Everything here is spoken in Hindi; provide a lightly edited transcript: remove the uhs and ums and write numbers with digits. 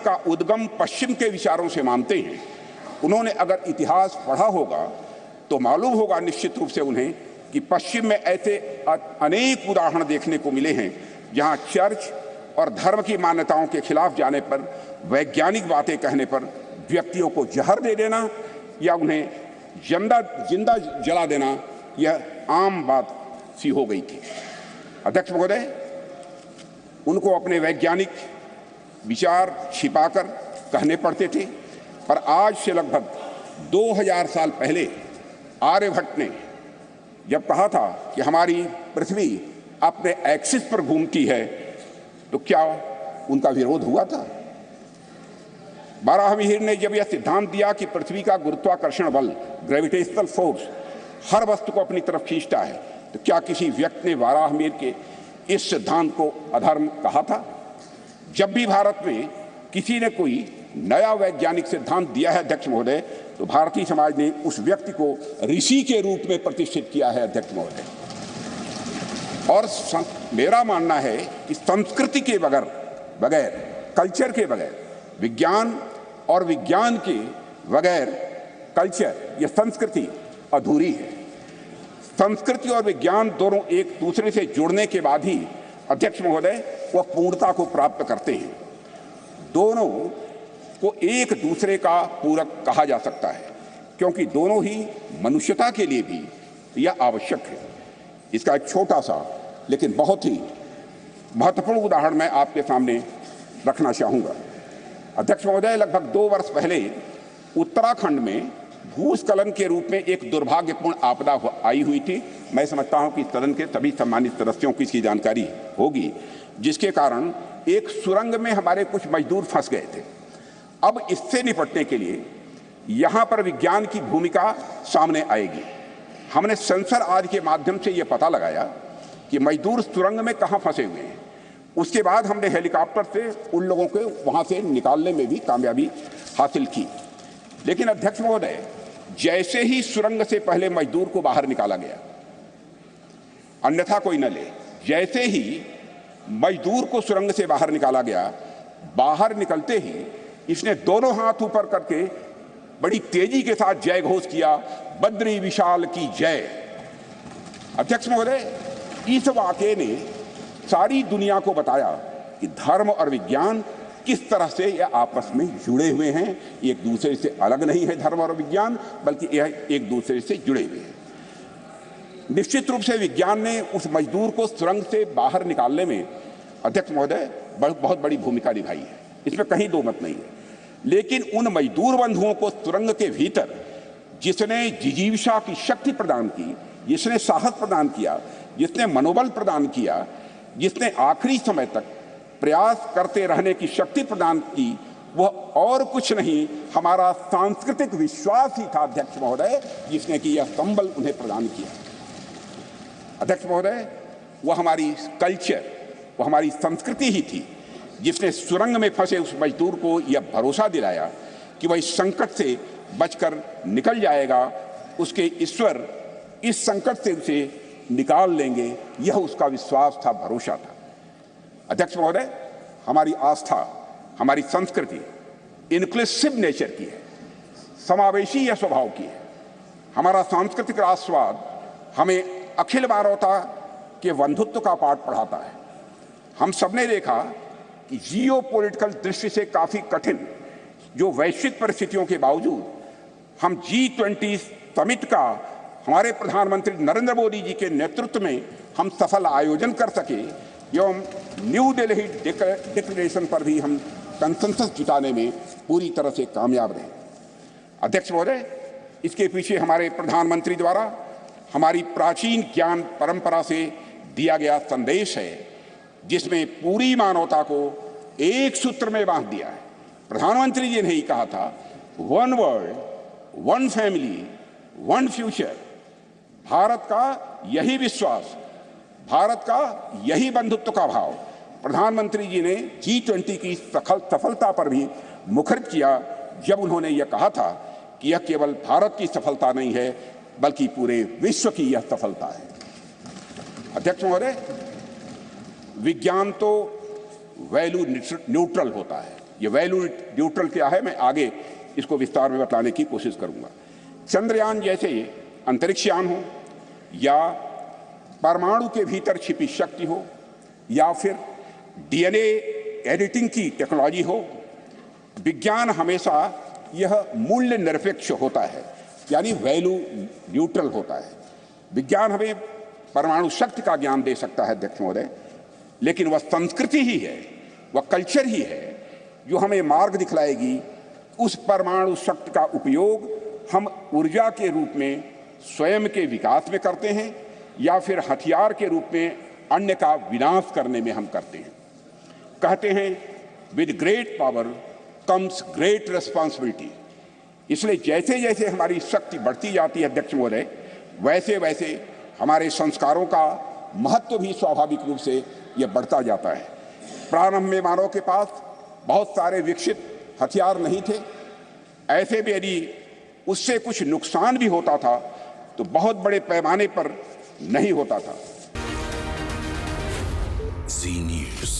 का उद्गम पश्चिम के विचारों से मानते हैं, उन्होंने अगर इतिहास पढ़ा होगा तो मालूम होगा निश्चित रूप से उन्हें कि पश्चिम में ऐसे अनेक उदाहरण देखने को मिले हैं जहां चर्च और धर्म की मान्यताओं के खिलाफ जाने पर, वैज्ञानिक बातें कहने पर व्यक्तियों को जहर दे देना या उन्हें जिंदा जला देना यह आम बात सी हो गई थी। अध्यक्ष महोदय, उनको अपने वैज्ञानिक विचार छिपाकर कहने पड़ते थे, पर आज से लगभग 2000 साल पहले आर्यभट्ट ने जब कहा था कि हमारी पृथ्वी अपने एक्सिस पर घूमती है, तो क्या उनका विरोध हुआ था? बाराहमीर ने जब यह सिद्धांत दिया कि पृथ्वी का गुरुत्वाकर्षण बल, ग्रेविटेशनल फोर्स, हर वस्तु को अपनी तरफ खींचता है, तो क्या किसी व्यक्ति ने बाराहमीर के इस सिद्धांत को अधर्म कहा था? जब भी भारत में किसी ने कोई नया वैज्ञानिक सिद्धांत दिया है अध्यक्ष महोदय, तो भारतीय समाज ने उस व्यक्ति को ऋषि के रूप में प्रतिष्ठित किया है अध्यक्ष महोदय। और मेरा मानना है कि संस्कृति के बगैर, कल्चर के बगैर, विज्ञान और विज्ञान के बगैर कल्चर या संस्कृति अधूरी है। संस्कृति और विज्ञान दोनों एक दूसरे से जुड़ने के बाद ही अध्यक्ष महोदय वह पूर्णता को प्राप्त करते हैं। दोनों को एक दूसरे का पूरक कहा जा सकता है, क्योंकि दोनों ही मनुष्यता के लिए भी यह आवश्यक है। इसका एक छोटा सा लेकिन बहुत ही महत्वपूर्ण उदाहरण मैं आपके सामने रखना चाहूँगा। अध्यक्ष महोदय, लगभग 2 वर्ष पहले उत्तराखंड में भूस्खलन के रूप में एक दुर्भाग्यपूर्ण आपदा आई हुई थी। मैं समझता हूं कि सदन के सभी सम्मानित सदस्यों को इसकी जानकारी होगी, जिसके कारण एक सुरंग में हमारे कुछ मजदूर फंस गए थे। अब इससे निपटने के लिए यहां पर विज्ञान की भूमिका सामने आएगी। हमने सेंसर आदि के माध्यम से यह पता लगाया कि मजदूर सुरंग में कहां फंसे हुए हैं। उसके बाद हमने हेलीकॉप्टर से उन लोगों को वहां से निकालने में भी कामयाबी हासिल की। लेकिन अध्यक्ष महोदय, जैसे ही सुरंग से पहले मजदूर को बाहर निकाला गया, अन्यथा कोई न ले, जैसे ही मजदूर को सुरंग से बाहर निकाला गया, बाहर निकलते ही इसने दोनों हाथ ऊपर करके बड़ी तेजी के साथ जय घोष किया, बद्री विशाल की जय। अध्यक्ष महोदय, इस वाकये ने सारी दुनिया को बताया कि धर्म और विज्ञान किस तरह से यह आपस में जुड़े हुए हैं। एक दूसरे से अलग नहीं है धर्म और विज्ञान, बल्कि यह एक दूसरे से जुड़े हुए हैं। निश्चित रूप से विज्ञान ने उस मजदूर को सुरंग से बाहर निकालने में अध्यक्ष महोदय बहुत बड़ी भूमिका निभाई है, इसमें कहीं दो मत नहीं है। लेकिन उन मजदूर बंधुओं को सुरंग के भीतर जिसने जिजीविषा की शक्ति प्रदान की, जिसने साहस प्रदान किया, जिसने मनोबल प्रदान किया, जिसने आखिरी समय तक प्रयास करते रहने की शक्ति प्रदान की, वह और कुछ नहीं हमारा सांस्कृतिक विश्वास ही था अध्यक्ष महोदय, जिसने कि यह संबल उन्हें प्रदान किया। अध्यक्ष महोदय, वह हमारी कल्चर, वह हमारी संस्कृति ही थी जिसने सुरंग में फंसे उस मजदूर को यह भरोसा दिलाया कि वह इस संकट से बचकर निकल जाएगा, उसके ईश्वर इस संकट से उसे निकाल लेंगे। यह उसका विश्वास था, भरोसा था। अध्यक्ष महोदय, हमारी आस्था, हमारी संस्कृति इनक्लूसिव नेचर की है, समावेशी या स्वभाव की है। हमारा सांस्कृतिक राष्ट्रवाद हमें अखिल मानवता के बंधुत्व का पाठ पढ़ाता है। हम सबने देखा कि जियोपॉलिटिकल दृष्टि से काफी कठिन जो वैश्विक परिस्थितियों के बावजूद हम G20 समिट का हमारे प्रधानमंत्री नरेंद्र मोदी जी के नेतृत्व में हम सफल आयोजन कर सके, एवं न्यू दिल्ली डिक्लेरेशन पर भी हम कंसेंसस जुटाने में पूरी तरह से कामयाब रहे। अध्यक्ष महोदय, इसके पीछे हमारे प्रधानमंत्री द्वारा हमारी प्राचीन ज्ञान परंपरा से दिया गया संदेश है, जिसमें पूरी मानवता को एक सूत्र में बांध दिया है। प्रधानमंत्री जी ने ही कहा था, one world, one family, one future. Bharat का यही विश्वास, भारत का यही बंधुत्व का भाव प्रधानमंत्री जी ने G20 की सफलता पर भी मुखरित किया, जब उन्होंने यह कहा था कि यह केवल भारत की सफलता नहीं है, बल्कि पूरे विश्व की यह सफलता है। अध्यक्ष महोदय, विज्ञान तो वैल्यू न्यूट्रल होता है, ये वैल्यू न्यूट्रल क्या है मैं आगे इसको विस्तार में बताने की कोशिश करूंगा। चंद्रयान जैसे अंतरिक्ष यान हो या परमाणु के भीतर छिपी शक्ति हो या फिर डीएनए एडिटिंग की टेक्नोलॉजी हो, विज्ञान हमेशा यह मूल्य निरपेक्ष होता है, यानी वैल्यू न्यूट्रल होता है। विज्ञान हमें परमाणु शक्ति का ज्ञान दे सकता है अध्यक्ष महोदय, लेकिन वह संस्कृति ही है, वह कल्चर ही है जो हमें मार्ग दिखलाएगी उस परमाणु शक्ति का उपयोग हम ऊर्जा के रूप में स्वयं के विकास में करते हैं या फिर हथियार के रूप में अन्य का विनाश करने में हम करते हैं। कहते हैं with great power comes great responsibility. इसलिए जैसे जैसे हमारी शक्ति बढ़ती जाती है अध्यक्ष महोदय, वैसे वैसे हमारे संस्कारों का महत्व भी स्वाभाविक रूप से यह बढ़ता जाता है। प्रारंभ में मानव के पास बहुत सारे विकसित हथियार नहीं थे, ऐसे में यदि उससे कुछ नुकसान भी होता था तो बहुत बड़े पैमाने पर नहीं होता था। जी न्यूज़।